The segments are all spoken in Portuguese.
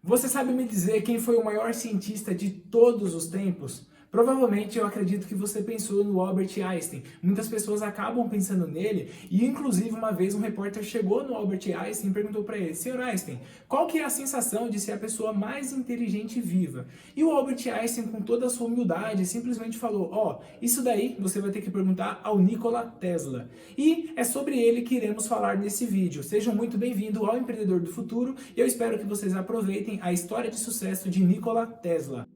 Você sabe me dizer quem foi o maior cientista de todos os tempos? Provavelmente eu acredito que você pensou no Albert Einstein. Muitas pessoas acabam pensando nele e inclusive uma vez um repórter chegou no Albert Einstein e perguntou para ele: Senhor Einstein, qual que é a sensação de ser a pessoa mais inteligente viva? E o Albert Einstein, com toda a sua humildade, simplesmente falou: isso daí você vai ter que perguntar ao Nikola Tesla. E é sobre ele que iremos falar nesse vídeo. Sejam muito bem-vindos ao Empreendedor do Futuro e eu espero que vocês aproveitem a história de sucesso de Nikola Tesla.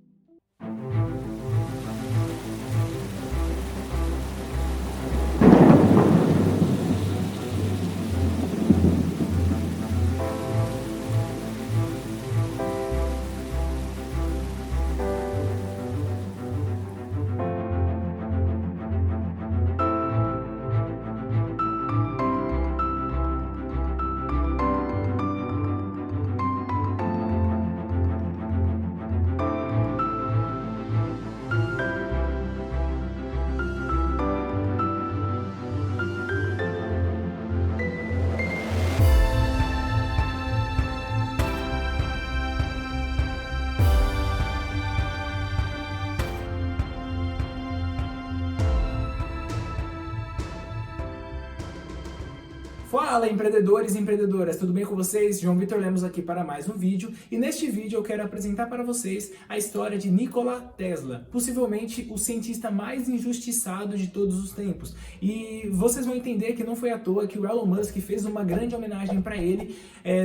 Fala, empreendedores e empreendedoras, tudo bem com vocês? João Vitor Lemos aqui para mais um vídeo e neste vídeo eu quero apresentar para vocês a história de Nikola Tesla, possivelmente o cientista mais injustiçado de todos os tempos. E vocês vão entender que não foi à toa que o Elon Musk fez uma grande homenagem para ele,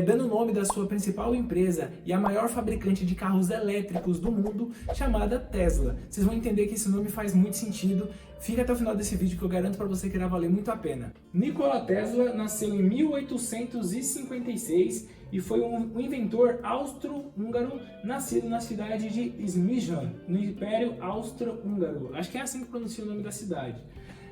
dando o nome da sua principal empresa e a maior fabricante de carros elétricos do mundo, chamada Tesla. Vocês vão entender que esse nome faz muito sentido. Fica até o final desse vídeo que eu garanto para você que irá valer muito a pena. Nikola Tesla nasceu em 1856 e foi um inventor austro-húngaro nascido na cidade de Szmyslov, no Império Austro-Húngaro. Acho que é assim que pronuncia o nome da cidade.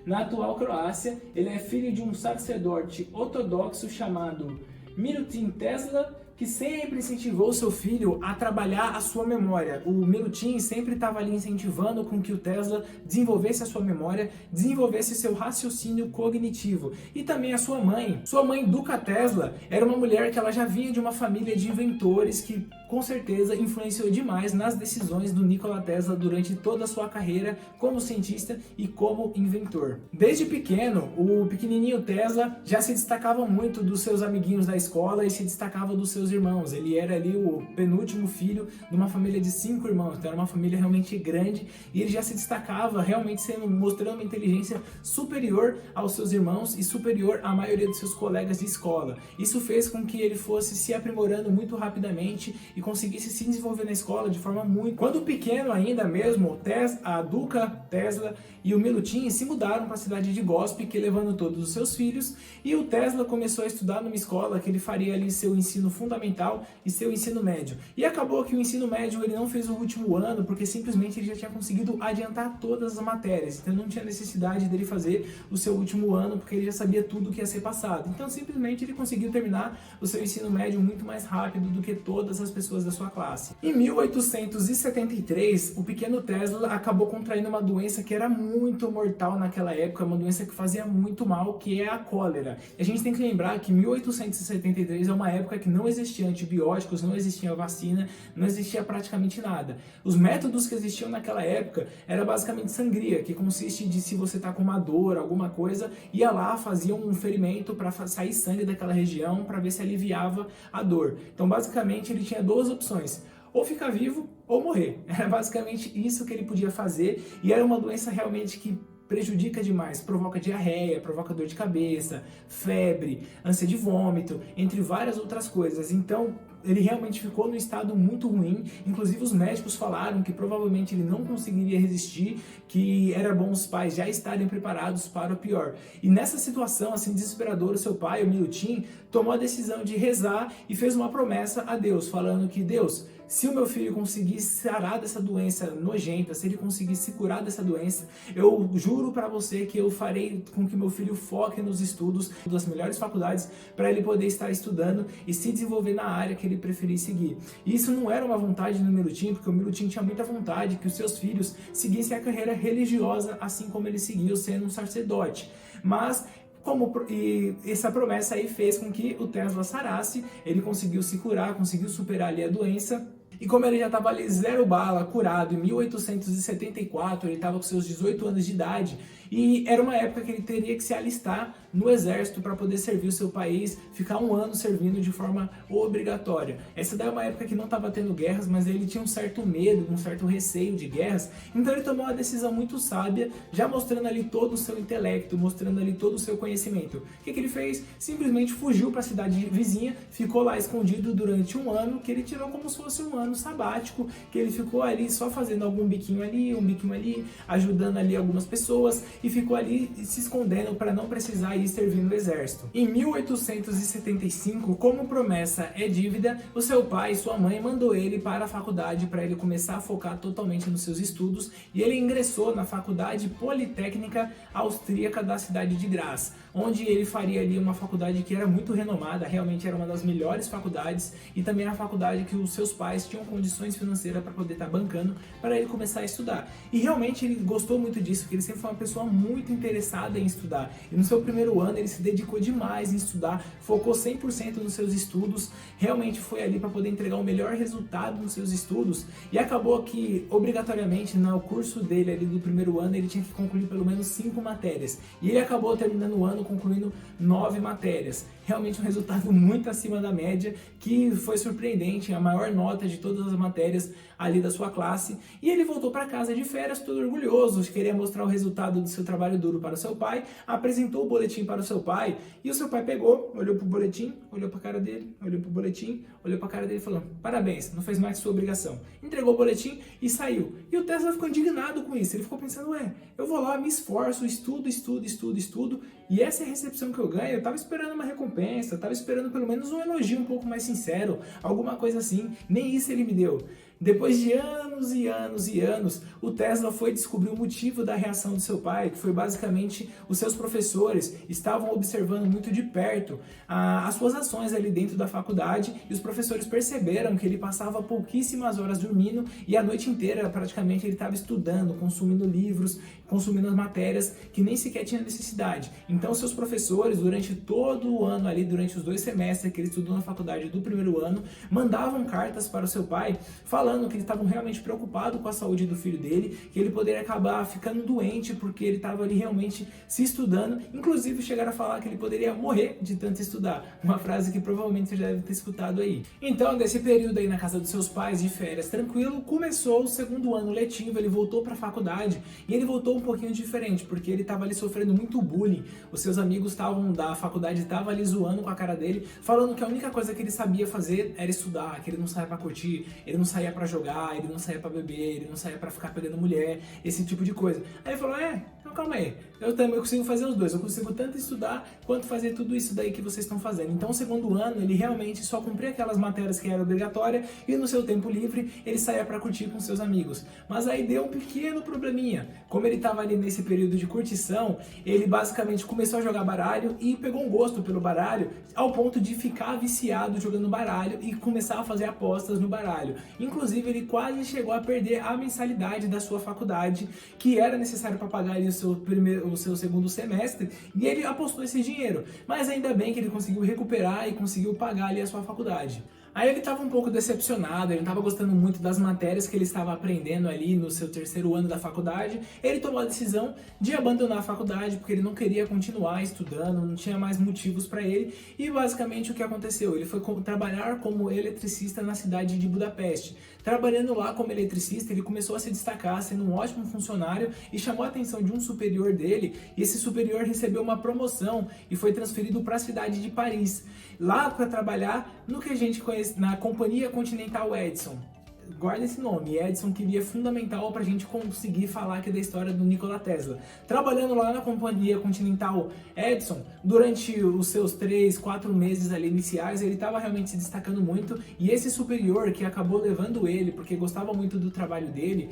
Na atual Croácia, ele é filho de um sacerdote ortodoxo chamado Milutin Tesla, que sempre incentivou seu filho a trabalhar a sua memória. O Milutin sempre estava ali incentivando com que o Tesla desenvolvesse a sua memória, desenvolvesse seu raciocínio cognitivo. E também a sua mãe. Sua mãe, Duca Tesla, era uma mulher que ela já vinha de uma família de inventores que com certeza influenciou demais nas decisões do Nikola Tesla durante toda a sua carreira como cientista e como inventor. Desde pequeno, o pequenininho Tesla já se destacava muito dos seus amiguinhos da escola e se destacava dos seus irmãos. Ele era ali o penúltimo filho de uma família de 5 irmãos, então era uma família realmente grande e ele já se destacava realmente mostrando uma inteligência superior aos seus irmãos e superior à maioria dos seus colegas de escola. Isso fez com que ele fosse se aprimorando muito rapidamente e conseguisse se desenvolver na escola de forma muito... Quando pequeno ainda mesmo, a Duca Tesla e o Milutin se mudaram para a cidade de Gospic, levando todos os seus filhos, e o Tesla começou a estudar numa escola que ele faria ali seu ensino fundamental e seu ensino médio. E acabou que o ensino médio ele não fez o último ano, porque simplesmente ele já tinha conseguido adiantar todas as matérias, então não tinha necessidade dele fazer o seu último ano, porque ele já sabia tudo que ia ser passado. Então simplesmente ele conseguiu terminar o seu ensino médio muito mais rápido do que todas as pessoas da sua classe. Em 1873, o pequeno Tesla acabou contraindo uma doença que era muito mortal naquela época, uma doença que fazia muito mal, que é a cólera. E a gente tem que lembrar que 1873 é uma época que não existia antibióticos, não existia vacina, não existia praticamente nada. Os métodos que existiam naquela época era basicamente sangria, que consiste de, se você tá com uma dor, alguma coisa, ia lá, fazia um ferimento para sair sangue daquela região para ver se aliviava a dor. Então basicamente ele tinha duas opções: ou ficar vivo ou morrer. Era basicamente isso que ele podia fazer e era uma doença realmente que prejudica demais, provoca diarreia, provoca dor de cabeça, febre, ânsia de vômito, entre várias outras coisas. Então ele realmente ficou num estado muito ruim, inclusive os médicos falaram que provavelmente ele não conseguiria resistir, que era bom os pais já estarem preparados para o pior. E nessa situação assim desesperadora, o seu pai, o Milutin, tomou a decisão de rezar e fez uma promessa a Deus, falando que: Deus, se o meu filho conseguir sarar dessa doença nojenta, se ele conseguir se curar dessa doença, eu juro para você que eu farei com que meu filho foque nos estudos das melhores faculdades para ele poder estar estudando e se desenvolver na área que ele preferir seguir. E isso não era uma vontade do Milutin, porque o Milutin tinha muita vontade que os seus filhos seguissem a carreira religiosa, assim como ele seguiu sendo um sacerdote. Mas E essa promessa aí fez com que o Tesla sarasse, ele conseguiu se curar, conseguiu superar ali a doença. E como ele já estava ali zero bala, curado, em 1874, ele estava com seus 18 anos de idade, e era uma época que ele teria que se alistar no exército para poder servir o seu país, ficar um ano servindo de forma obrigatória. Essa daí é uma época que não estava tendo guerras, mas ele tinha um certo medo, um certo receio de guerras, então ele tomou uma decisão muito sábia, já mostrando ali todo o seu intelecto, mostrando ali todo o seu conhecimento. O que ele fez? Simplesmente fugiu para a cidade vizinha, ficou lá escondido durante um ano, que ele tirou como se fosse um ano sabático, que ele ficou ali só fazendo algum biquinho ali, um biquinho ali, ajudando ali algumas pessoas, e ficou ali se escondendo para não precisar ir servir no exército. Em 1875, como promessa é dívida, o seu pai e sua mãe mandou ele para a faculdade para ele começar a focar totalmente nos seus estudos, e ele ingressou na Faculdade Politécnica Austríaca da cidade de Graz, onde ele faria ali uma faculdade que era muito renomada, realmente era uma das melhores faculdades, e também era a faculdade que os seus pais tinham condições financeiras para poder estar bancando para ele começar a estudar. E realmente ele gostou muito disso, porque ele sempre foi uma pessoa muito interessada em estudar. E no seu primeiro ano ele se dedicou demais em estudar, focou 100% nos seus estudos, realmente foi ali para poder entregar o melhor resultado nos seus estudos, e acabou que obrigatoriamente no curso dele ali do primeiro ano ele tinha que concluir pelo menos 5 matérias. E ele acabou terminando o ano concluindo 9 matérias. Realmente um resultado muito acima da média, que foi surpreendente, a maior nota de todas as matérias ali da sua classe. E ele voltou para casa de férias todo orgulhoso, queria mostrar o resultado do seu trabalho duro para o seu pai, apresentou o boletim para o seu pai, e o seu pai pegou, olhou pro boletim, olhou para a cara dele, olhou pro boletim, olhou para a cara dele e falou: parabéns, não fez mais que sua obrigação. Entregou o boletim e saiu. E o Tesla ficou indignado com isso, ele ficou pensando: ué, eu vou lá, me esforço, estudo, e essa é a recepção que eu ganho? Eu tava esperando uma recompensa, tava esperando pelo menos um elogio um pouco mais sincero, alguma coisa assim, nem isso ele me deu. Depois de anos e anos e anos, o Tesla foi descobrir o motivo da reação do seu pai, que foi basicamente os seus professores estavam observando muito de perto as suas ações ali dentro da faculdade, e os professores perceberam que ele passava pouquíssimas horas dormindo e a noite inteira praticamente ele estava estudando, consumindo livros, consumindo as matérias que nem sequer tinha necessidade. Então seus professores, durante todo o ano ali, durante os 2 semestres que ele estudou na faculdade do primeiro ano, mandavam cartas para o seu pai falando que eles estavam realmente preocupados com a saúde do filho dele, que ele poderia acabar ficando doente porque ele estava ali realmente se estudando, inclusive chegaram a falar que ele poderia morrer de tanto estudar, uma frase que provavelmente você já deve ter escutado aí. Então, desse período aí na casa dos seus pais, de férias, tranquilo, começou o segundo ano letivo, ele voltou para a faculdade, e ele voltou um pouquinho diferente, porque ele estava ali sofrendo muito bullying, os seus amigos da faculdade estavam ali zoando com a cara dele, falando que a única coisa que ele sabia fazer era estudar, que ele não saía para curtir, ele não saía para jogar, ele não saía para beber, ele não saía para ficar pegando mulher, esse tipo de coisa. Aí ele falou: então calma aí, eu também consigo fazer os dois, eu consigo tanto estudar quanto fazer tudo isso daí que vocês estão fazendo. Então, no segundo ano, ele realmente só cumpria aquelas matérias que eram obrigatórias, e no seu tempo livre ele saía para curtir com seus amigos. Mas aí deu um pequeno probleminha. Como ele estava ali nesse período de curtição, ele basicamente começou a jogar baralho e pegou um gosto pelo baralho, ao ponto de ficar viciado jogando baralho e começar a fazer apostas no baralho. Inclusive, ele quase chegou a perder a mensalidade da sua faculdade, que era necessário para pagar ali o seu segundo semestre, e ele apostou esse dinheiro. Mas ainda bem que ele conseguiu recuperar e conseguiu pagar ali a sua faculdade. Aí ele estava um pouco decepcionado, ele não estava gostando muito das matérias que ele estava aprendendo ali no seu terceiro ano da faculdade. Ele tomou a decisão de abandonar a faculdade porque ele não queria continuar estudando, não tinha mais motivos para ele. E basicamente o que aconteceu? Ele foi trabalhar como eletricista na cidade de Budapeste. Trabalhando lá como eletricista, ele começou a se destacar, sendo um ótimo funcionário, e chamou a atenção de um superior dele, e esse superior recebeu uma promoção e foi transferido para a cidade de Paris, lá para trabalhar no que a gente conhece na Companhia Continental Edison. Guarda esse nome, Edison, que é fundamental para a gente conseguir falar aqui da história do Nikola Tesla. Trabalhando lá na Companhia Continental Edison, durante os seus 3, 4 meses ali iniciais, ele estava realmente se destacando muito, e esse superior que acabou levando ele, porque gostava muito do trabalho dele,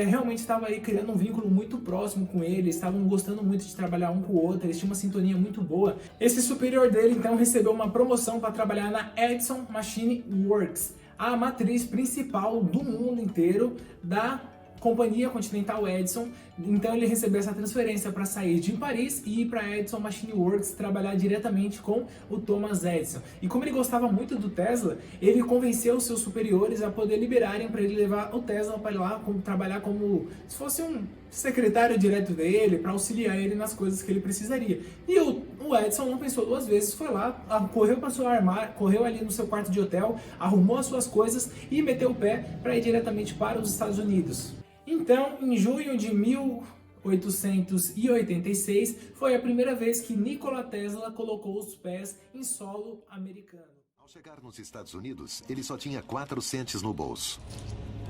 realmente estava aí criando um vínculo muito próximo com ele, estavam gostando muito de trabalhar um com o outro, eles tinham uma sintonia muito boa. Esse superior dele então recebeu uma promoção para trabalhar na Edison Machine Works, a matriz principal do mundo inteiro da Companhia Continental Edison. Então ele recebeu essa transferência para sair de Paris e ir para Edison Machine Works trabalhar diretamente com o Thomas Edison. E como ele gostava muito do Tesla, ele convenceu os seus superiores a poder liberarem para ele levar o Tesla para lá trabalhar como se fosse um secretário direto dele, para auxiliar ele nas coisas que ele precisaria. E o Edison não pensou duas vezes, foi lá, correu para sua armário, correu ali no seu quarto de hotel, arrumou as suas coisas e meteu o pé para ir diretamente para os Estados Unidos. Então, em junho de 1886, foi a primeira vez que Nikola Tesla colocou os pés em solo americano. Ao chegar nos Estados Unidos, ele só tinha 4 centes no bolso,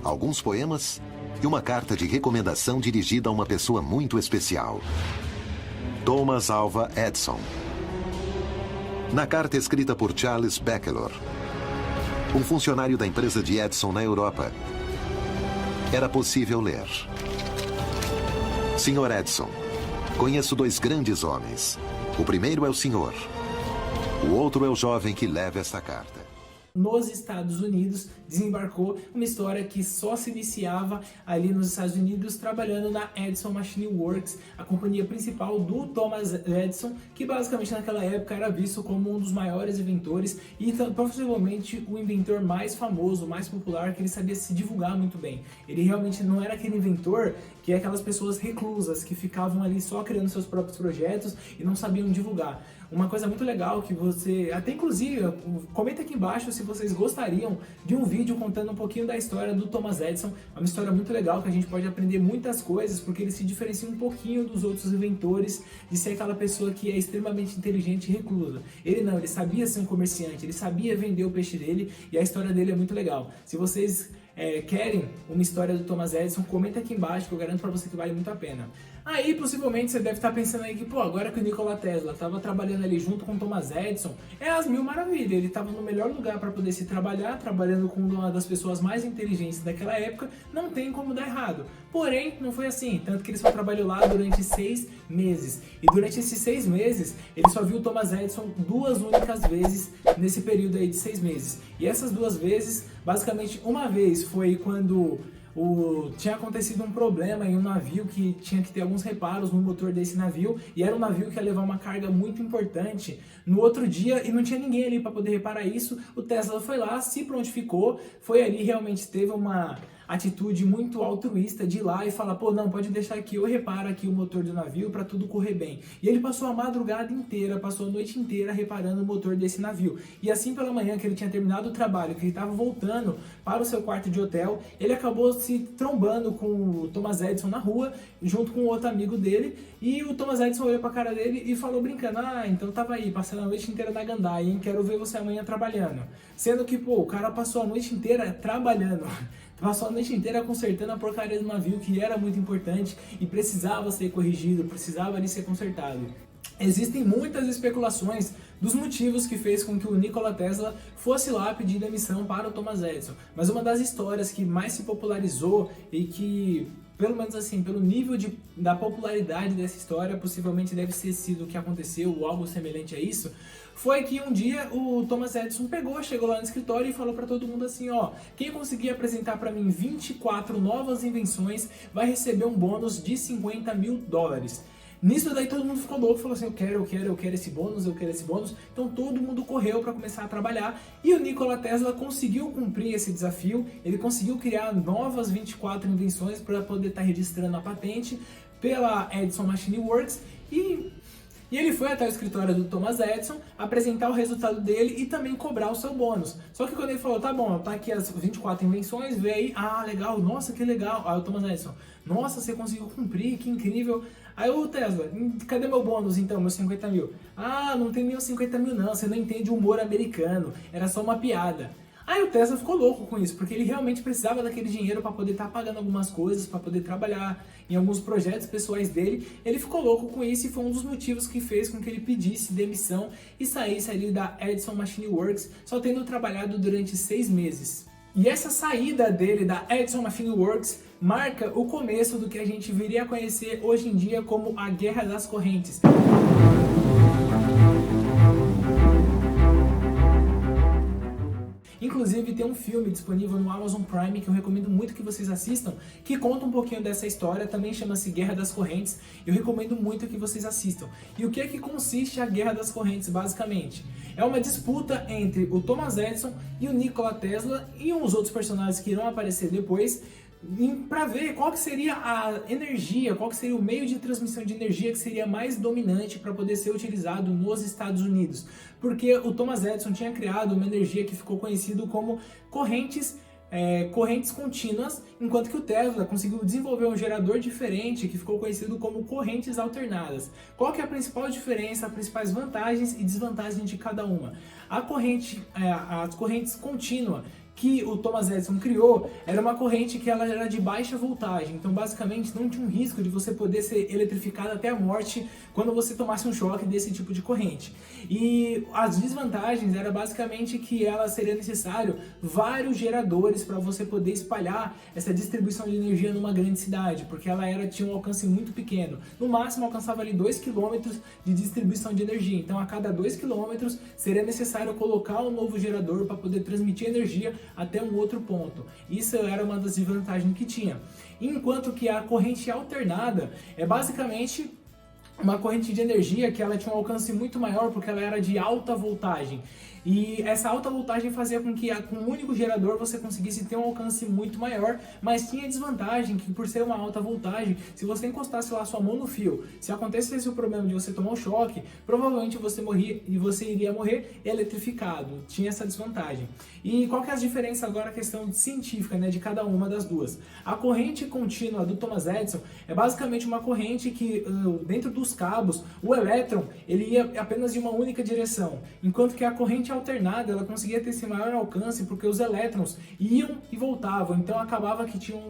alguns poemas e uma carta de recomendação dirigida a uma pessoa muito especial, Thomas Alva Edison. Na carta escrita por Charles Bacheller, um funcionário da empresa de Edison na Europa, era possível ler: Senhor Edison, conheço 2 grandes homens. O primeiro é o senhor. O outro é o jovem que leva esta carta. Nos Estados Unidos, desembarcou uma história que só se iniciava ali nos Estados Unidos, trabalhando na Edison Machine Works, a companhia principal do Thomas Edison, que basicamente naquela época era visto como um dos maiores inventores e possivelmente o inventor mais famoso, mais popular, que ele sabia se divulgar muito bem. Ele realmente não era aquele inventor que é aquelas pessoas reclusas, que ficavam ali só criando seus próprios projetos e não sabiam divulgar. Uma coisa muito legal que você, até inclusive, comenta aqui embaixo se vocês gostariam de um vídeo contando um pouquinho da história do Thomas Edison. É uma história muito legal que a gente pode aprender muitas coisas, porque ele se diferencia um pouquinho dos outros inventores de ser aquela pessoa que é extremamente inteligente e reclusa. Ele não, ele sabia ser um comerciante, ele sabia vender o peixe dele e a história dele é muito legal. Se vocês querem uma história do Thomas Edison, comenta aqui embaixo que eu garanto pra você que vale muito a pena. Aí, possivelmente, você deve estar pensando aí que, agora que o Nikola Tesla estava trabalhando ali junto com o Thomas Edison, é as mil maravilhas, ele estava no melhor lugar para poder se trabalhar, trabalhando com uma das pessoas mais inteligentes daquela época, não tem como dar errado. Porém, não foi assim, tanto que ele só trabalhou lá durante 6 meses. E durante esses 6 meses, ele só viu o Thomas Edison 2 únicas vezes nesse período aí de 6 meses. E essas 2 vezes, basicamente, uma vez foi quando tinha acontecido um problema em um navio que tinha que ter alguns reparos no motor desse navio, e era um navio que ia levar uma carga muito importante no outro dia e não tinha ninguém ali para poder reparar isso. O Tesla foi lá, se prontificou, foi ali, realmente teve uma atitude muito altruísta de ir lá e falar: não, pode deixar que eu reparo aqui o motor do navio para tudo correr bem. E ele passou a madrugada inteira, passou a noite inteira reparando o motor desse navio. E assim pela manhã que ele tinha terminado o trabalho, que ele estava voltando para o seu quarto de hotel, ele acabou se trombando com o Thomas Edison na rua, junto com outro amigo dele, e o Thomas Edison olhou para a cara dele e falou brincando: então tava aí, passando a noite inteira na gandaia, hein? Quero ver você amanhã trabalhando. Sendo que, o cara passou a noite inteira trabalhando. Passou a noite inteira consertando a porcaria do navio, que era muito importante e precisava ser corrigido, precisava de ser consertado. Existem muitas especulações dos motivos que fez com que o Nikola Tesla fosse lá pedir demissão para o Thomas Edison. Mas uma das histórias que mais se popularizou e que, pelo menos assim, pelo nível da popularidade dessa história, possivelmente deve ter sido o que aconteceu ou algo semelhante a isso, foi que um dia o Thomas Edison chegou lá no escritório e falou para todo mundo assim: quem conseguir apresentar para mim 24 novas invenções vai receber um bônus de $50 mil. Nisso daí todo mundo ficou louco, falou assim: eu quero esse bônus, eu quero esse bônus. Então todo mundo correu para começar a trabalhar e o Nikola Tesla conseguiu cumprir esse desafio. Ele conseguiu criar novas 24 invenções para poder estar registrando a patente pela Edison Machine Works e ele foi até o escritório do Thomas Edison apresentar o resultado dele e também cobrar o seu bônus. Só que quando ele falou: tá bom, tá aqui as 24 invenções, vê aí, legal, nossa, que legal. Aí o Thomas Edison: nossa, você conseguiu cumprir, que incrível. Aí o Tesla: cadê meu bônus então, meus 50 mil? Não tem nem os 50 mil não, você não entende o humor americano, era só uma piada. Aí o Tesla ficou louco com isso, porque ele realmente precisava daquele dinheiro para poder estar pagando algumas coisas, para poder trabalhar em alguns projetos pessoais dele. Ele ficou louco com isso e foi um dos motivos que fez com que ele pedisse demissão e saísse ali da Edison Machine Works, só tendo trabalhado durante 6 meses. E essa saída dele da Edison Machine Works marca o começo do que a gente viria a conhecer hoje em dia como a Guerra das Correntes. Inclusive tem um filme disponível no Amazon Prime que eu recomendo muito que vocês assistam, que conta um pouquinho dessa história, também chama-se Guerra das Correntes, eu recomendo muito que vocês assistam. E o que é que consiste a Guerra das Correntes, basicamente? É uma disputa entre o Thomas Edison e o Nikola Tesla e uns outros personagens que irão aparecer depois, para ver qual que seria a energia, qual que seria o meio de transmissão de energia que seria mais dominante para poder ser utilizado nos Estados Unidos. Porque o Thomas Edison tinha criado uma energia que ficou conhecido como correntes contínuas, enquanto que o Tesla conseguiu desenvolver um gerador diferente que ficou conhecido como correntes alternadas. Qual que é a principal diferença, as principais vantagens e desvantagens de cada uma? As correntes contínuas que o Thomas Edison criou era uma corrente que ela era de baixa voltagem, então basicamente não tinha um risco de você poder ser eletrificado até a morte quando você tomasse um choque desse tipo de corrente. E as desvantagens era basicamente que ela seria necessário vários geradores para você poder espalhar essa distribuição de energia numa grande cidade, porque ela tinha um alcance muito pequeno, no máximo alcançava ali 2 km de distribuição de energia, então a cada 2 km seria necessário colocar um novo gerador para poder transmitir energia até um outro ponto. Isso era uma das desvantagens que tinha. Enquanto que a corrente alternada é basicamente uma corrente de energia que ela tinha um alcance muito maior porque ela era de alta voltagem. E essa alta voltagem fazia com que com um único gerador você conseguisse ter um alcance muito maior, mas tinha desvantagem que por ser uma alta voltagem, se você encostasse lá sua mão no fio, se acontecesse o problema de você tomar um choque, provavelmente você iria morrer eletrificado. Tinha essa desvantagem. E qual que é a diferença agora, a questão científica, né, de cada uma das duas? A corrente contínua do Thomas Edison é basicamente uma corrente que dentro dos cabos, o elétron ele ia apenas de uma única direção, enquanto que a corrente alternada ela conseguia ter esse maior alcance porque os elétrons iam e voltavam, então acabava que tinha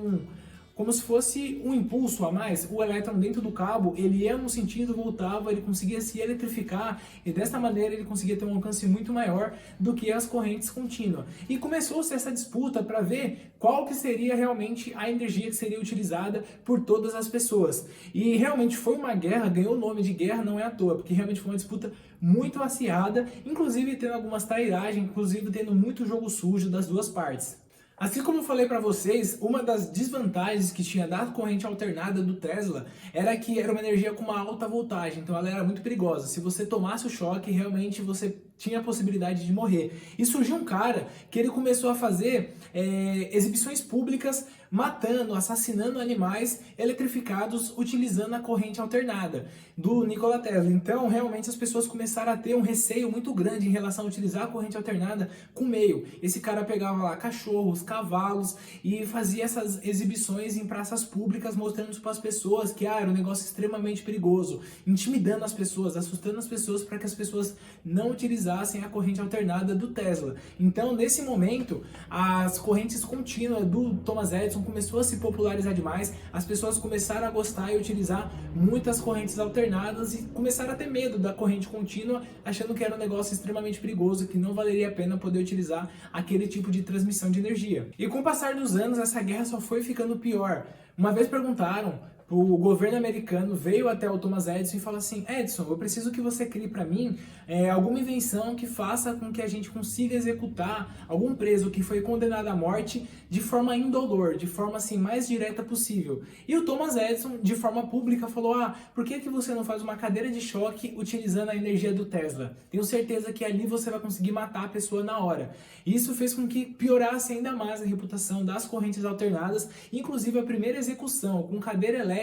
como se fosse um impulso a mais. O elétron dentro do cabo, ele ia num sentido, voltava, ele conseguia se eletrificar e dessa maneira ele conseguia ter um alcance muito maior do que as correntes contínuas. E começou-se essa disputa para ver qual que seria realmente a energia que seria utilizada por todas as pessoas. E realmente foi uma guerra, ganhou o nome de guerra, não é à toa, porque realmente foi uma disputa muito acirrada, inclusive tendo algumas trairagens, inclusive tendo muito jogo sujo das duas partes. Assim como eu falei para vocês, uma das desvantagens que tinha da corrente alternada do Tesla era que era uma energia com uma alta voltagem, então ela era muito perigosa. Se você tomasse o choque, realmente você tinha a possibilidade de morrer. E surgiu um cara que ele começou a fazer exibições públicas matando, assassinando animais eletrificados utilizando a corrente alternada do Nikola Tesla. Então, realmente, as pessoas começaram a ter um receio muito grande em relação a utilizar a corrente alternada com meio. Esse cara pegava lá cachorros, cavalos e fazia essas exibições em praças públicas, mostrando para as pessoas que era um negócio extremamente perigoso, intimidando as pessoas, assustando as pessoas para que as pessoas não utilizassem a corrente alternada do Tesla. Então, nesse momento, as correntes contínuas do Thomas Edison começou a se popularizar demais, as pessoas começaram a gostar e utilizar muitas correntes alternadas e começaram a ter medo da corrente contínua, achando que era um negócio extremamente perigoso, que não valeria a pena poder utilizar aquele tipo de transmissão de energia. E com o passar dos anos, essa guerra só foi ficando pior. Uma vez perguntaram, o governo americano veio até o Thomas Edison e falou assim: Edison, eu preciso que você crie para mim alguma invenção que faça com que a gente consiga executar algum preso que foi condenado à morte de forma indolor, de forma assim mais direta possível. E o Thomas Edison, de forma pública, falou: por que você não faz uma cadeira de choque utilizando a energia do Tesla? Tenho certeza que ali você vai conseguir matar a pessoa na hora. Isso fez com que piorasse ainda mais a reputação das correntes alternadas, inclusive a primeira execução com cadeira elétrica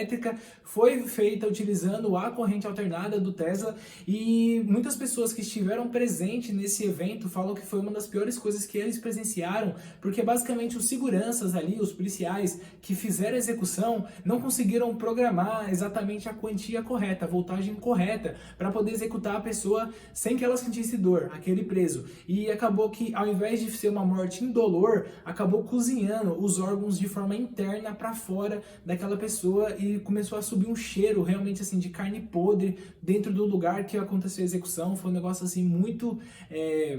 foi feita utilizando a corrente alternada do Tesla, e muitas pessoas que estiveram presentes nesse evento falam que foi uma das piores coisas que eles presenciaram, porque basicamente os seguranças ali, os policiais que fizeram a execução, não conseguiram programar exatamente a quantia correta, a voltagem correta, para poder executar a pessoa sem que ela sentisse dor, aquele preso. E acabou que, ao invés de ser uma morte indolor, acabou cozinhando os órgãos de forma interna para fora daquela pessoa, e começou a subir um cheiro realmente assim de carne podre dentro do lugar que aconteceu a execução. Foi um negócio assim muito,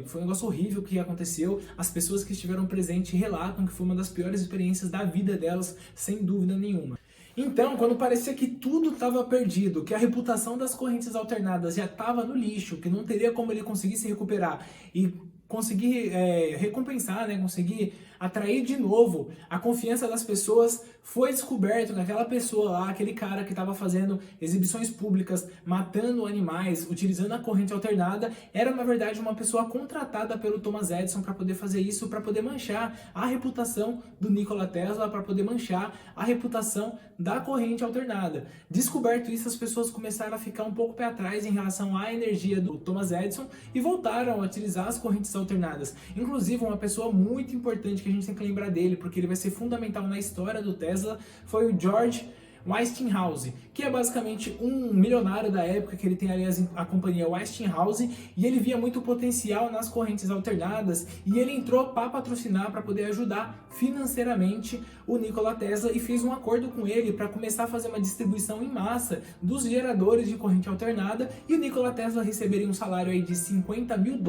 foi um negócio horrível que aconteceu. As pessoas que estiveram presentes relatam que foi uma das piores experiências da vida delas, sem dúvida nenhuma. Então, quando parecia que tudo estava perdido, que a reputação das correntes alternadas já estava no lixo, que não teria como ele conseguir se recuperar, e conseguir recompensar, né, conseguir atrair de novo a confiança das pessoas, foi descoberto que aquela pessoa lá, aquele cara que estava fazendo exibições públicas, matando animais, utilizando a corrente alternada, era na verdade uma pessoa contratada pelo Thomas Edison para poder fazer isso, para poder manchar a reputação do Nikola Tesla, para poder manchar a reputação da corrente alternada. Descoberto isso, as pessoas começaram a ficar um pouco pé atrás em relação à energia do Thomas Edison e voltaram a utilizar as correntes alternadas. Inclusive, uma pessoa muito importante que a gente tem que lembrar dele, porque ele vai ser fundamental na história do Tesla, foi o George Westinghouse, que é basicamente um milionário da época, que ele tem ali a companhia Westinghouse, e ele via muito potencial nas correntes alternadas, e ele entrou para patrocinar, para poder ajudar financeiramente o Nikola Tesla, e fez um acordo com ele para começar a fazer uma distribuição em massa dos geradores de corrente alternada, e o Nikola Tesla receberia um salário aí de $50 mil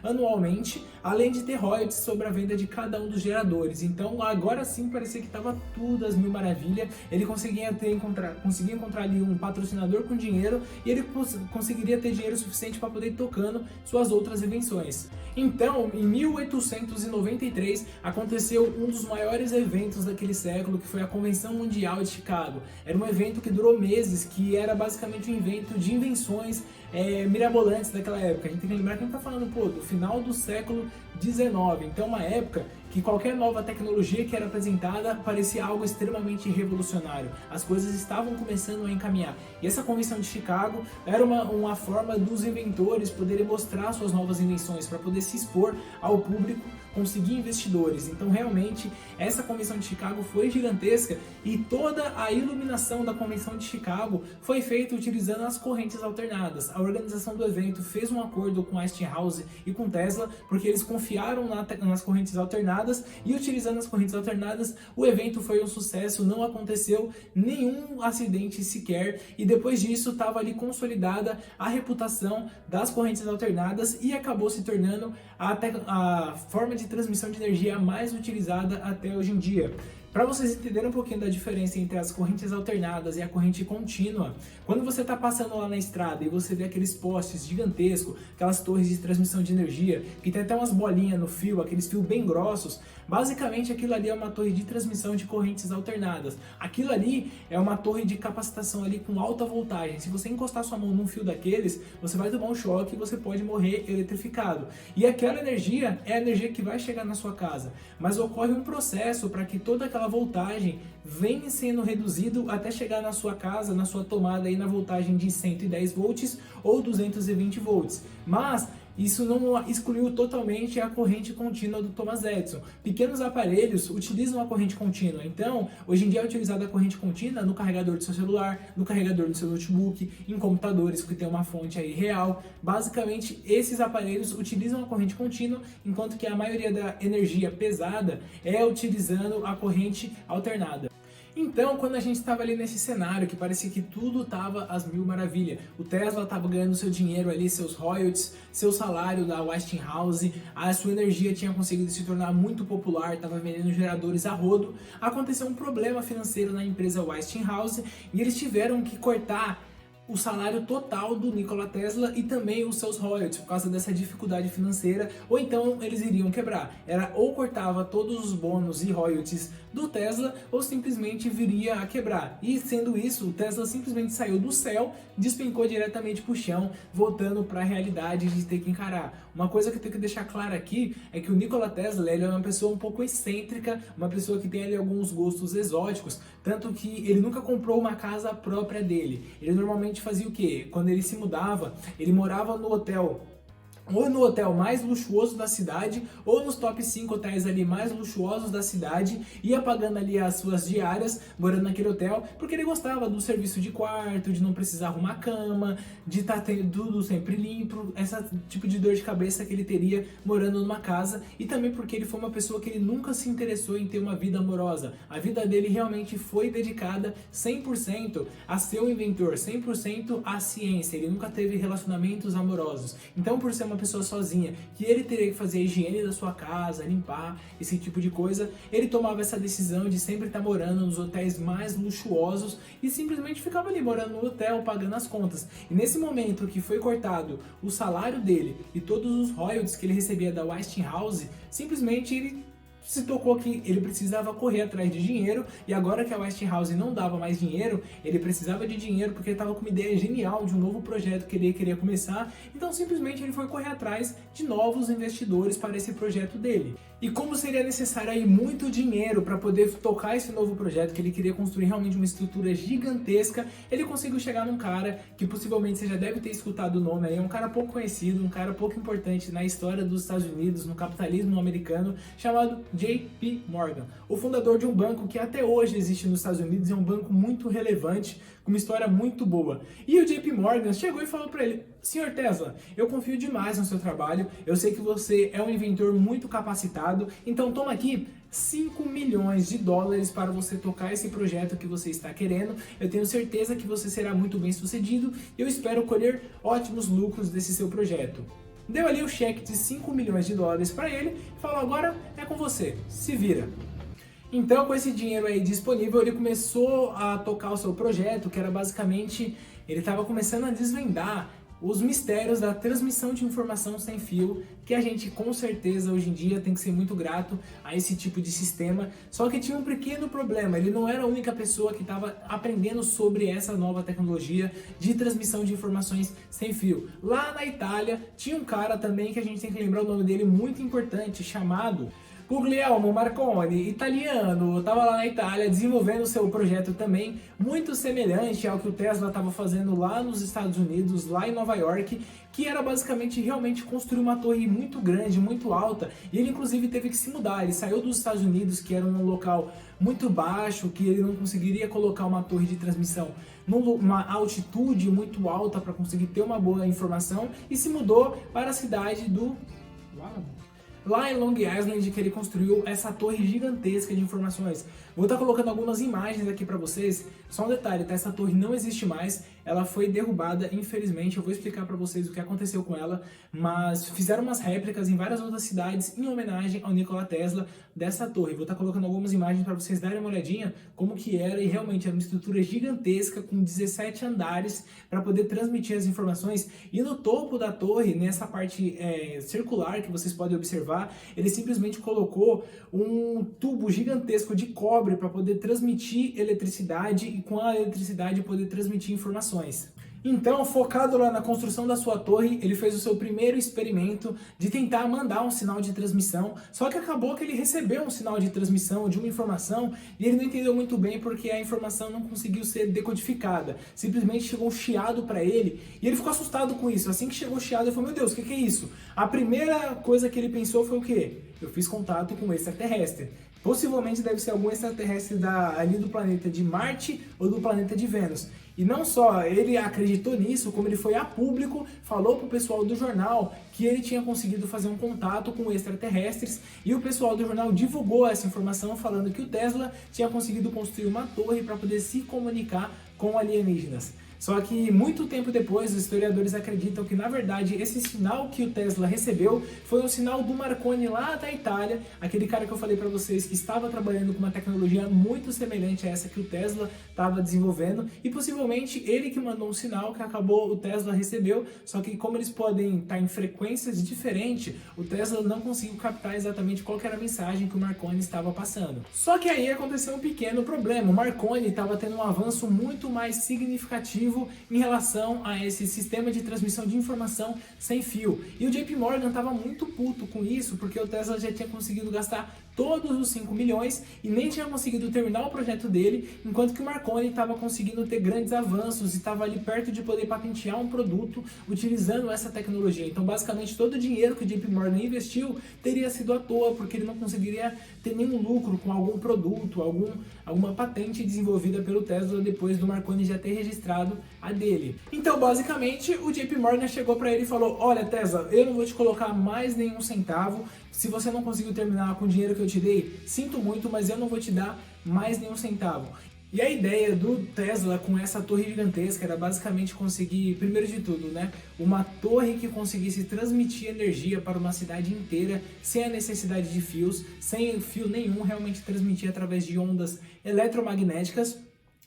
anualmente, além de ter royalties sobre a venda de cada um dos geradores. Então agora sim parecia que estava tudo às mil maravilhas. Ele conseguia encontrar ali um patrocinador com dinheiro, e ele conseguiria ter dinheiro suficiente para poder ir tocando suas outras invenções. Então, em 1893, aconteceu um dos maiores eventos daquele século, que foi a Convenção Mundial de Chicago. Era um evento que durou meses, que era basicamente um evento de invenções mirabolantes daquela época. A gente tem que lembrar que a gente está falando do final do século XIX, então uma época que qualquer nova tecnologia que era apresentada parecia algo extremamente revolucionário. As coisas estavam começando a encaminhar. E essa Convenção de Chicago era uma forma dos inventores poderem mostrar suas novas invenções, para poder se expor ao público, conseguir investidores. Então realmente essa Convenção de Chicago foi gigantesca, e toda a iluminação da Convenção de Chicago foi feita utilizando as correntes alternadas. A organização do evento fez um acordo com Westinghouse e com Tesla, porque eles confiaram nas correntes alternadas, e utilizando as correntes alternadas o evento foi um sucesso, não aconteceu nenhum acidente sequer, e depois disso estava ali consolidada a reputação das correntes alternadas, e acabou se tornando a forma de transmissão de energia mais utilizada até hoje em dia. Para vocês entenderem um pouquinho da diferença entre as correntes alternadas e a corrente contínua, quando você está passando lá na estrada e você vê aqueles postes gigantescos, aquelas torres de transmissão de energia, que tem até umas bolinhas no fio, aqueles fios bem grossos, basicamente aquilo ali é uma torre de transmissão de correntes alternadas. Aquilo ali é uma torre de capacitação ali com alta voltagem. Se você encostar sua mão num fio daqueles, você vai tomar um choque e você pode morrer eletrificado. E aquela energia é a energia que vai chegar na sua casa, mas ocorre um processo para que toda aquela voltagem vem sendo reduzido até chegar na sua casa, na sua tomada aí na voltagem de 110 volts ou 220 volts. Mas isso não excluiu totalmente a corrente contínua do Thomas Edison. Pequenos aparelhos utilizam a corrente contínua. Então, hoje em dia é utilizada a corrente contínua no carregador do seu celular, no carregador do seu notebook, em computadores que tem uma fonte aí real. Basicamente, esses aparelhos utilizam a corrente contínua, enquanto que a maioria da energia pesada é utilizando a corrente alternada. Então, quando a gente estava ali nesse cenário, que parecia que tudo estava às mil maravilhas, o Tesla estava ganhando seu dinheiro ali, seus royalties, seu salário da Westinghouse, a sua energia tinha conseguido se tornar muito popular, estava vendendo geradores a rodo, aconteceu um problema financeiro na empresa Westinghouse, e eles tiveram que cortar o salário total do Nikola Tesla e também os seus royalties, por causa dessa dificuldade financeira, ou então eles iriam quebrar. Era ou cortava todos os bônus e royalties do Tesla, ou simplesmente viria a quebrar. E sendo isso, o Tesla simplesmente saiu do céu, despencou diretamente para o chão, voltando para a realidade de ter que encarar. Uma coisa que eu tenho que deixar clara aqui é que o Nikola Tesla, ele é uma pessoa um pouco excêntrica, uma pessoa que tem ali alguns gostos exóticos, tanto que ele nunca comprou uma casa própria dele. Ele normalmente fazia o quê? Quando ele se mudava, ele morava no hotel, ou no hotel mais luxuoso da cidade, ou nos top 5 hotéis ali mais luxuosos da cidade, ia pagando ali as suas diárias, morando naquele hotel, porque ele gostava do serviço de quarto, de não precisar arrumar cama, de estar tudo sempre limpo, esse tipo de dor de cabeça que ele teria morando numa casa, e também porque ele foi uma pessoa que ele nunca se interessou em ter uma vida amorosa. A vida dele realmente foi dedicada 100% a ser um inventor, 100% à ciência. Ele nunca teve relacionamentos amorosos. Então, por ser uma uma pessoa sozinha, que ele teria que fazer a higiene da sua casa, limpar, esse tipo de coisa, ele tomava essa decisão de sempre estar morando nos hotéis mais luxuosos e simplesmente ficava ali morando no hotel, pagando as contas. E nesse momento que foi cortado o salário dele e todos os royalties que ele recebia da Westinghouse, simplesmente ele se tocou que ele precisava correr atrás de dinheiro, e agora que a Westinghouse não dava mais dinheiro, ele precisava de dinheiro porque ele estava com uma ideia genial de um novo projeto que ele queria começar, então simplesmente ele foi correr atrás de novos investidores para esse projeto dele. E como seria necessário aí muito dinheiro para poder tocar esse novo projeto, que ele queria construir realmente uma estrutura gigantesca, ele conseguiu chegar num cara que possivelmente você já deve ter escutado o nome aí, um cara pouco conhecido, um cara pouco importante na história dos Estados Unidos, no capitalismo americano, chamado JP Morgan, o fundador de um banco que até hoje existe nos Estados Unidos, é um banco muito relevante, com uma história muito boa. E o JP Morgan chegou e falou para ele: Senhor Tesla, eu confio demais no seu trabalho, eu sei que você é um inventor muito capacitado, então toma aqui 5 milhões de dólares para você tocar esse projeto que você está querendo. Eu tenho certeza que você será muito bem sucedido e eu espero colher ótimos lucros desse seu projeto. Deu ali o cheque de 5 milhões de dólares para ele e falou: agora é com você, se vira. Então, com esse dinheiro aí disponível, ele começou a tocar o seu projeto, que era basicamente, ele estava começando a desvendar os mistérios da transmissão de informação sem fio, que a gente com certeza hoje em dia tem que ser muito grato a esse tipo de sistema. Só que tinha um pequeno problema, ele não era a única pessoa que estava aprendendo sobre essa nova tecnologia de transmissão de informações sem fio. Lá na Itália tinha um cara também que a gente tem que lembrar o nome dele, muito importante, chamado Guglielmo Marconi, italiano, estava lá na Itália desenvolvendo seu projeto também, muito semelhante ao que o Tesla estava fazendo lá nos Estados Unidos, lá em Nova York, que era basicamente realmente construir uma torre muito grande, muito alta, e ele inclusive teve que se mudar, ele saiu dos Estados Unidos, que era um local muito baixo, que ele não conseguiria colocar uma torre de transmissão numa altitude muito alta para conseguir ter uma boa informação, e se mudou para a cidade do lá em Long Island, que ele construiu essa torre gigantesca de informações. Vou estar colocando algumas imagens aqui para vocês. Só um detalhe, tá? Essa torre não existe mais, ela foi derrubada, infelizmente. Eu vou explicar para vocês o que aconteceu com ela, mas fizeram umas réplicas em várias outras cidades em homenagem ao Nikola Tesla dessa torre. Vou estar colocando algumas imagens para vocês darem uma olhadinha como que era, e realmente era uma estrutura gigantesca com 17 andares para poder transmitir as informações. E no topo da torre, nessa parte circular que vocês podem observar, ele simplesmente colocou um tubo gigantesco de cobre para poder transmitir eletricidade e com a eletricidade poder transmitir informações. Então, focado lá na construção da sua torre, ele fez o seu primeiro experimento de tentar mandar um sinal de transmissão, só que acabou que ele recebeu um sinal de transmissão de uma informação e ele não entendeu muito bem porque a informação não conseguiu ser decodificada. Simplesmente chegou um chiado para ele e ele ficou assustado com isso. Assim que chegou o chiado, ele falou: meu Deus, o que é isso? A primeira coisa que ele pensou foi o quê? Eu fiz contato com um extraterrestre. Possivelmente deve ser algum extraterrestre ali do planeta de Marte ou do planeta de Vênus. E não só ele acreditou nisso, como ele foi a público, falou pro pessoal do jornal que ele tinha conseguido fazer um contato com extraterrestres, e o pessoal do jornal divulgou essa informação falando que o Tesla tinha conseguido construir uma torre para poder se comunicar com alienígenas. Só que muito tempo depois, os historiadores acreditam que, na verdade, esse sinal que o Tesla recebeu foi um sinal do Marconi lá da Itália, aquele cara que eu falei para vocês que estava trabalhando com uma tecnologia muito semelhante a essa que o Tesla estava desenvolvendo, e possivelmente ele que mandou um sinal que acabou o Tesla recebeu, só que como eles podem estar em frequências diferentes, o Tesla não conseguiu captar exatamente qual que era a mensagem que o Marconi estava passando. Só que aí aconteceu um pequeno problema, o Marconi estava tendo um avanço muito mais significativo em relação a esse sistema de transmissão de informação sem fio. E o JP Morgan estava muito puto com isso, porque o Tesla já tinha conseguido gastar todos os 5 milhões e nem tinha conseguido terminar o projeto dele, enquanto que o Marconi estava conseguindo ter grandes avanços e estava ali perto de poder patentear um produto utilizando essa tecnologia. Então, basicamente, todo o dinheiro que o JP Morgan investiu teria sido à toa, porque ele não conseguiria ter nenhum lucro com algum produto, alguma patente desenvolvida pelo Tesla depois do Marconi já ter registrado a dele. Então, basicamente, o JP Morgan chegou para ele e falou: olha, Tesla, eu não vou te colocar mais nenhum centavo. Se você não conseguiu terminar com o dinheiro que eu te dei, sinto muito, mas eu não vou te dar mais nenhum centavo. E a ideia do Tesla com essa torre gigantesca era basicamente conseguir, primeiro de tudo, né, uma torre que conseguisse transmitir energia para uma cidade inteira sem a necessidade de fios, sem fio nenhum, realmente transmitir através de ondas eletromagnéticas.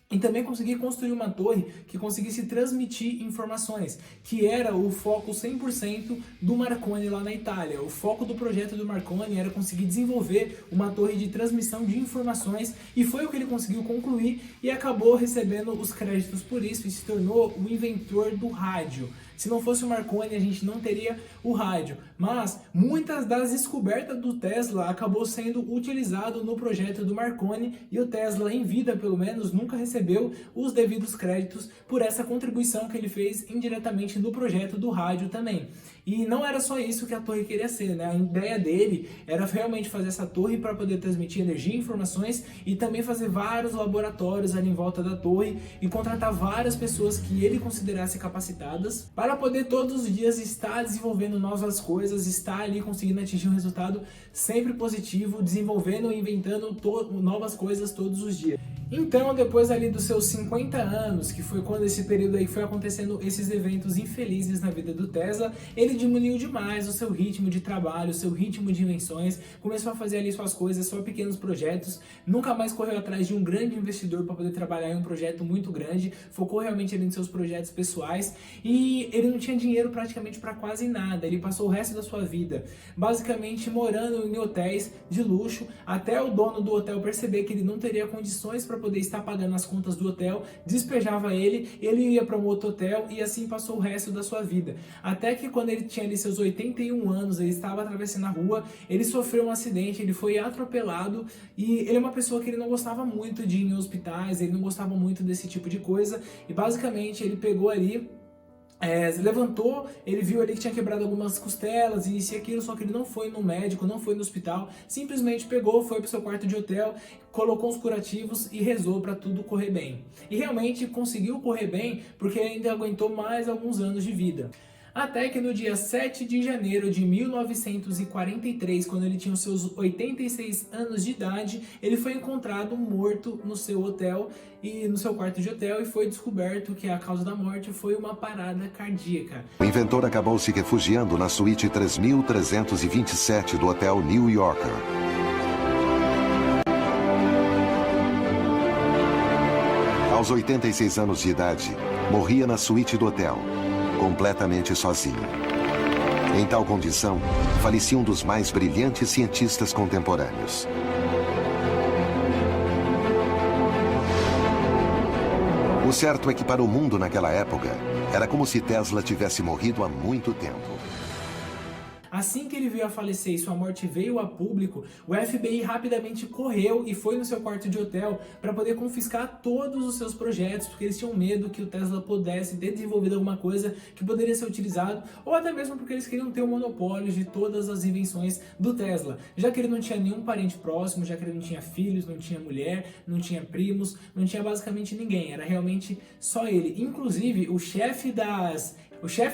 E também conseguir construir uma torre que conseguisse transmitir informações, que era o foco 100% do Marconi lá na Itália. O foco do projeto do Marconi era conseguir desenvolver uma torre de transmissão de informações, e foi o que ele conseguiu concluir e acabou recebendo os créditos por isso e se tornou o inventor do rádio. Se não fosse o Marconi, a gente não teria o rádio. Mas muitas das descobertas do Tesla acabou sendo utilizado no projeto do Marconi, e o Tesla, em vida pelo menos, nunca recebeu os devidos créditos por essa contribuição que ele fez indiretamente no projeto do rádio também. E não era só isso que a torre queria ser, né? A ideia dele era realmente fazer essa torre para poder transmitir energia e informações, e também fazer vários laboratórios ali em volta da torre e contratar várias pessoas que ele considerasse capacitadas para poder todos os dias estar desenvolvendo novas coisas, estar ali conseguindo atingir um resultado sempre positivo, desenvolvendo e inventando novas coisas todos os dias. Então, depois ali dos seus 50 anos, que foi quando esse período aí foi acontecendo esses eventos infelizes na vida do Tesla, ele diminuiu demais o seu ritmo de trabalho, o seu ritmo de invenções, começou a fazer ali suas coisas, só pequenos projetos, nunca mais correu atrás de um grande investidor para poder trabalhar em um projeto muito grande, focou realmente ali nos seus projetos pessoais, e ele não tinha dinheiro praticamente para quase nada. Ele passou o resto da sua vida basicamente morando em hotéis de luxo, até o dono do hotel perceber que ele não teria condições para poder estar pagando as contas do hotel, despejava ele ia para um outro hotel, e assim passou o resto da sua vida. Até que quando ele tinha ali seus 81 anos, ele estava atravessando a rua, ele sofreu um acidente, ele foi atropelado, e ele é uma pessoa que ele não gostava muito de ir em hospitais, ele não gostava muito desse tipo de coisa, e basicamente ele pegou ali, levantou, ele viu ali que tinha quebrado algumas costelas e isso e aquilo, só que ele não foi no médico, não foi no hospital, simplesmente pegou, foi pro seu quarto de hotel, colocou os curativos e rezou para tudo correr bem. E realmente conseguiu correr bem, porque ele ainda aguentou mais alguns anos de vida. Até que no dia 7 de janeiro de 1943, quando ele tinha os seus 86 anos de idade, ele foi encontrado morto no seu hotel e no seu quarto de hotel, e foi descoberto que a causa da morte foi uma parada cardíaca. O inventor acabou se refugiando na suíte 3327 do Hotel New Yorker. Aos 86 anos de idade, morria na suíte do hotel, completamente sozinho. Em tal condição, falecia um dos mais brilhantes cientistas contemporâneos. O certo é que para o mundo naquela época, era como se Tesla tivesse morrido há muito tempo. Assim que ele veio a falecer e sua morte veio a público, o FBI rapidamente correu e foi no seu quarto de hotel para poder confiscar todos os seus projetos, porque eles tinham medo que o Tesla pudesse ter desenvolvido alguma coisa que poderia ser utilizado, ou até mesmo porque eles queriam ter o monopólio de todas as invenções do Tesla, já que ele não tinha nenhum parente próximo, já que ele não tinha filhos, não tinha mulher, não tinha primos, não tinha basicamente ninguém, era realmente só ele. Inclusive, o chefe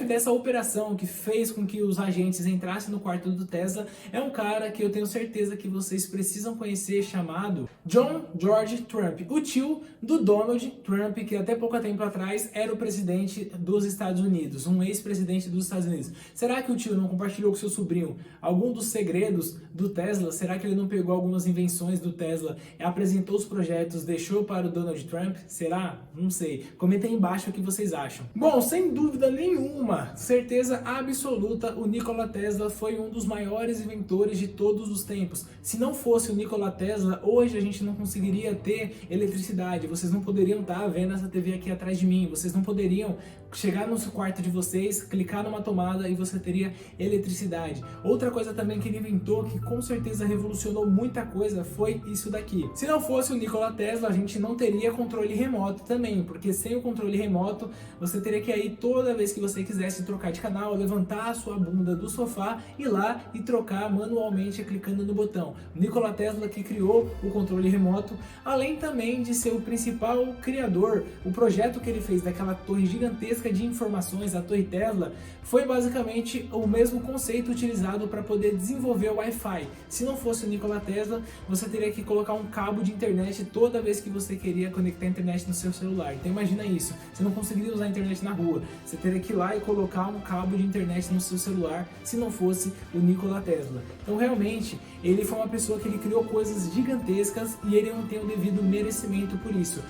dessa operação que fez com que os agentes entrassem no quarto do Tesla é um cara que eu tenho certeza que vocês precisam conhecer, chamado John George Trump, o tio do Donald Trump, que até pouco tempo atrás era o presidente dos Estados Unidos, um ex-presidente dos Estados Unidos. Será que o tio não compartilhou com seu sobrinho algum dos segredos do Tesla? Será que ele não pegou algumas invenções do Tesla, apresentou os projetos, deixou para o Donald Trump? Será? Não sei. Comentem aí embaixo o que vocês acham. Bom, sem dúvida nenhuma, certeza absoluta, o Nikola Tesla foi um dos maiores inventores de todos os tempos. Se não fosse o Nikola Tesla, hoje a gente não conseguiria ter eletricidade. Vocês não poderiam estar vendo essa TV aqui atrás de mim. Vocês não poderiam chegar no quarto de vocês, clicar numa tomada e você teria eletricidade. Outra coisa também que ele inventou, que com certeza revolucionou muita coisa, foi isso daqui. Se não fosse o Nikola Tesla, a gente não teria controle remoto também, porque sem o controle remoto, você teria que aí toda vez que você quisesse trocar de canal, levantar a sua bunda do sofá, ir lá e trocar manualmente clicando no botão. Nikola Tesla que criou o controle remoto, além também de ser o principal criador, o projeto que ele fez daquela torre gigantesca de informações, a Torre Tesla, foi basicamente o mesmo conceito utilizado para poder desenvolver o Wi-Fi. Se não fosse o Nikola Tesla, você teria que colocar um cabo de internet toda vez que você queria conectar a internet no seu celular. Então imagina isso, você não conseguiria usar a internet na rua, você teria que ir lá e colocar um cabo de internet no seu celular se não fosse o Nikola Tesla. Então realmente, ele foi uma pessoa que ele criou coisas gigantescas e ele não tem o devido merecimento por isso.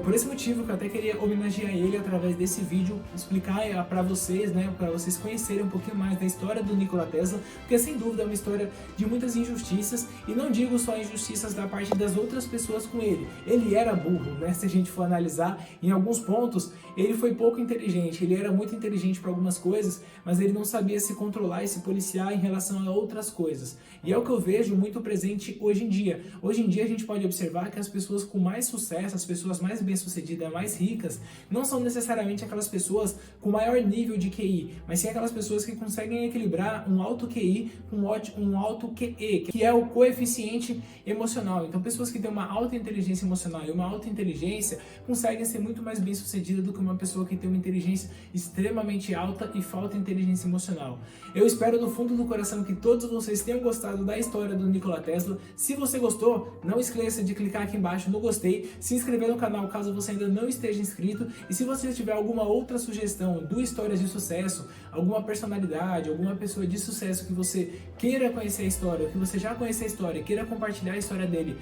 Por esse motivo que eu até queria homenagear ele através desse vídeo, explicar para vocês, né, para vocês conhecerem um pouquinho mais da história do Nikola Tesla, porque sem dúvida é uma história de muitas injustiças, e não digo só injustiças da parte das outras pessoas com ele. Ele era burro, né, se a gente for analisar, em alguns pontos ele foi pouco inteligente, ele era muito inteligente para algumas coisas, mas ele não sabia se controlar e se policiar em relação a outras coisas. E é o que eu vejo muito presente hoje em dia. Hoje em dia a gente pode observar que as pessoas com mais sucesso, as pessoas mais bem-sucedidas, mais ricas, não são necessariamente aquelas pessoas com maior nível de QI, mas sim aquelas pessoas que conseguem equilibrar um alto QI com um alto QE, que é o coeficiente emocional. Então pessoas que têm uma alta inteligência emocional e uma alta inteligência conseguem ser muito mais bem-sucedidas do que uma pessoa que tem uma inteligência extremamente alta e falta inteligência emocional. Eu espero do fundo do coração que todos vocês tenham gostado da história do Nikola Tesla. Se você gostou, não esqueça de clicar aqui embaixo no gostei, se inscrever no canal caso você ainda não esteja inscrito, e se você tiver alguma outra sugestão do Histórias de Sucesso, alguma personalidade, alguma pessoa de sucesso que você queira conhecer a história, ou que você já conhece a história, queira compartilhar a história dele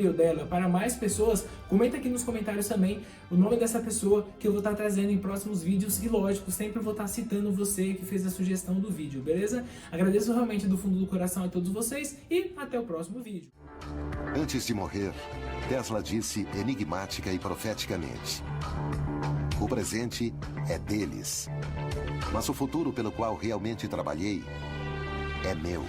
ou dela para mais pessoas, comenta aqui nos comentários também o nome dessa pessoa que eu vou estar trazendo em próximos vídeos, e lógico, sempre vou estar citando você que fez a sugestão do vídeo, beleza? Agradeço realmente do fundo do coração a todos vocês e até o próximo vídeo. Antes de morrer, Tesla disse enigmática e profeticamente: o presente é deles, mas o futuro pelo qual realmente trabalhei é meu.